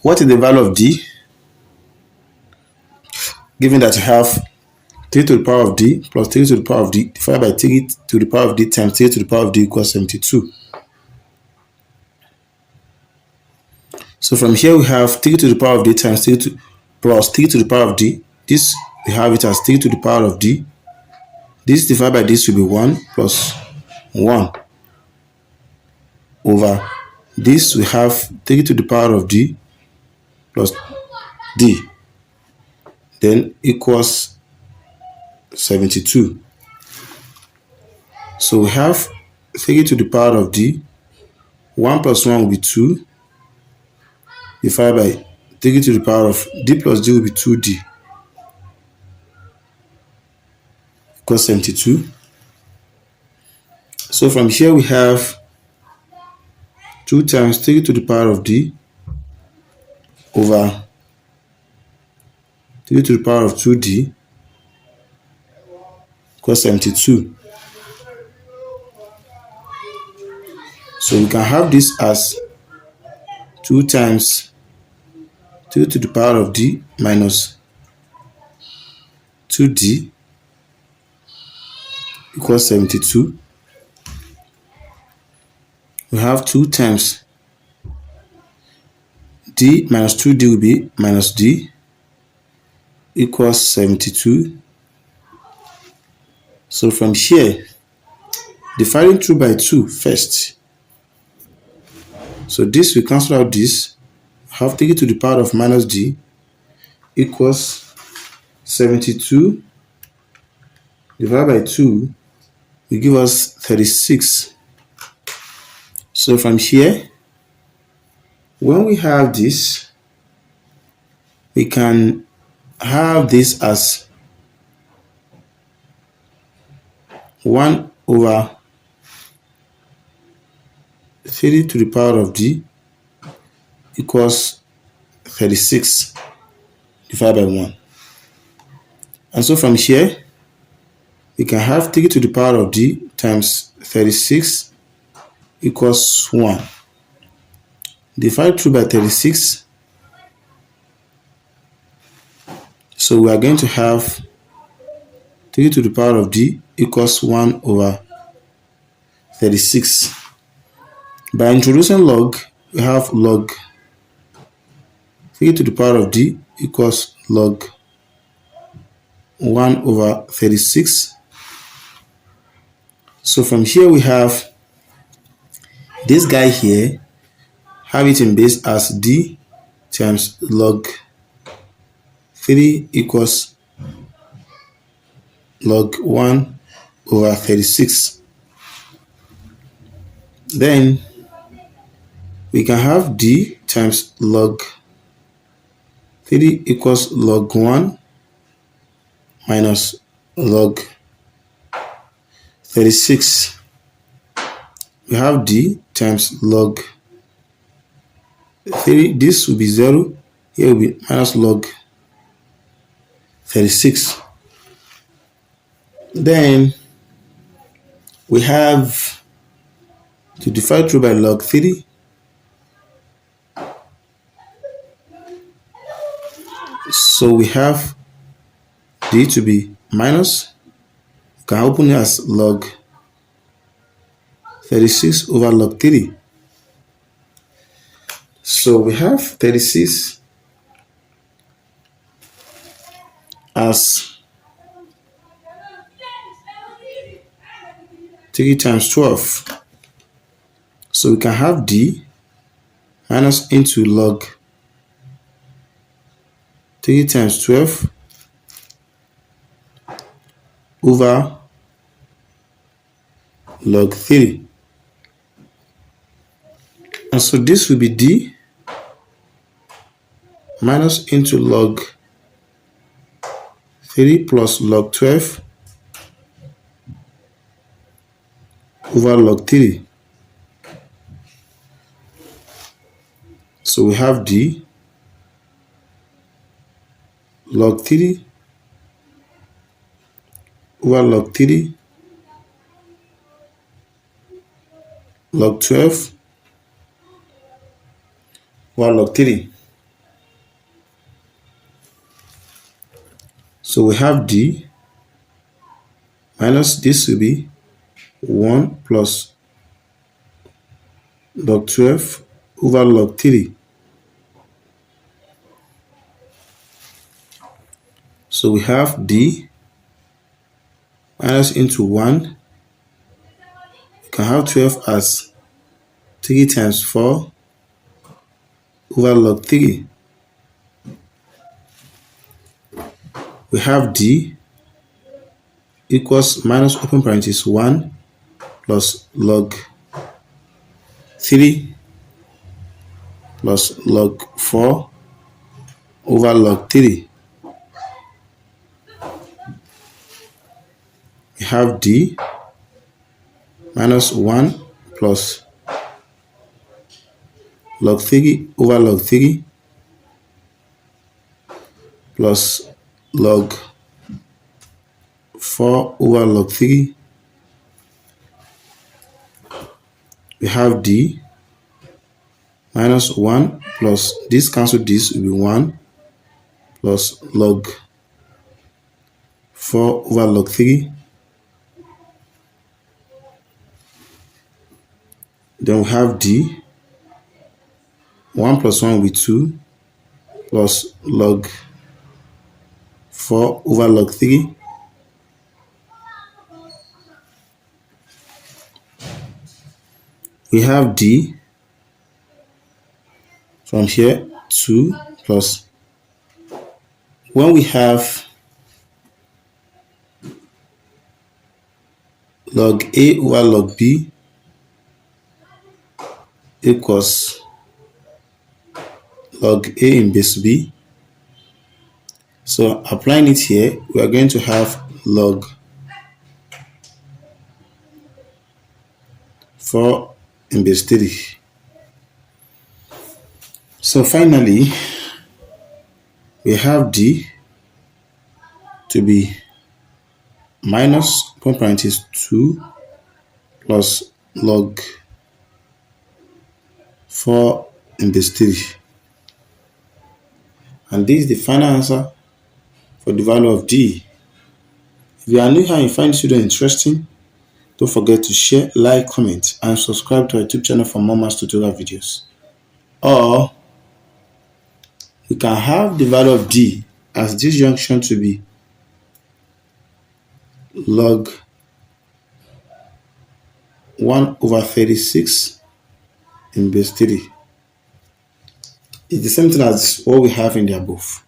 what is the value of d? Given that you have 3 to the power of d plus 3 to the power of d divided by 3 to the power of d times 3 to the power of d equals 72. So from here we have 3 to the power of d times 3 to plus 3 to the power of d. This we have it as 3 to the power of d. This divided by this will be 1 plus 1 over this we have 3 to the power of d plus d, then equals 72. So we have 3 to the power of d, 1 plus 1 will be 2, divided by 3 to the power of d plus d will be 2d, equals 72. So from here we have 2 times 3 to the power of d over 3 to the power of 2d equals 72. So we can have this as 2 times 3 to the power of d minus 2d equals 72. We have 2 times d minus 2d will be minus d equals 72. So from here, dividing through by 2 first. So this will cancel out this. Have 3 to the power of minus d equals 72 divided by 2 will give us 36. So from here, when we have this, we can have this as 1 over 3 to the power of d equals 36 divided by 1. And so from here, we can have 3 to the power of d times 36 equals 1. Divide through by 36. So we are going to have 3 to the power of d equals 1 over 36. By introducing log, we have log 3 to the power of d equals log 1 over 36. So from here we have this guy here, have it in base as d times log 3 equals log 1 over 36. Then we can have d times log 3 equals log 1 minus log 36. We have d times log 3. This will be 0. Here will be minus log 36. Then we have to divide through by log 3. So we have d to be minus. You can open it as log 36 over log 3. So we have 36 as 3 times 12. So we can have d minus into log 3 times 12 over log 3. And so this will be d minus into log 3 plus log 12 over log 3. So we have d log 3 over log 3 log 12 over log 3. So we have D minus this will be 1 plus log 12 over log 3. So we have D minus into 1. You can have 12 as 3 times 4 over log 3. We have D equals minus open parenthesis 1 plus log 3 plus log 4 over log 3. We have D minus 1 plus log 3 over log 3 plus log 4 over log 3. We have D minus 1 plus this cancel this will be 1 plus log 4 over log 3. Then we have D 1 plus 1 will be 2 plus log 4 over log 3. We have D from here 2 plus, when we have log A over log B equals log A in base B. So applying it here, we are going to have log 4 in base 3. So finally, we have D to be minus open parenthesis 2 plus log 4 in base 3. And this is the final answer for the value of D. If you are new here and you find this video interesting, don't forget to share, like, comment, and subscribe to our YouTube channel for more math tutorial videos. Or we can have the value of D as this junction to be log 1 over 36 in base 3. It's the same thing as what we have in the above.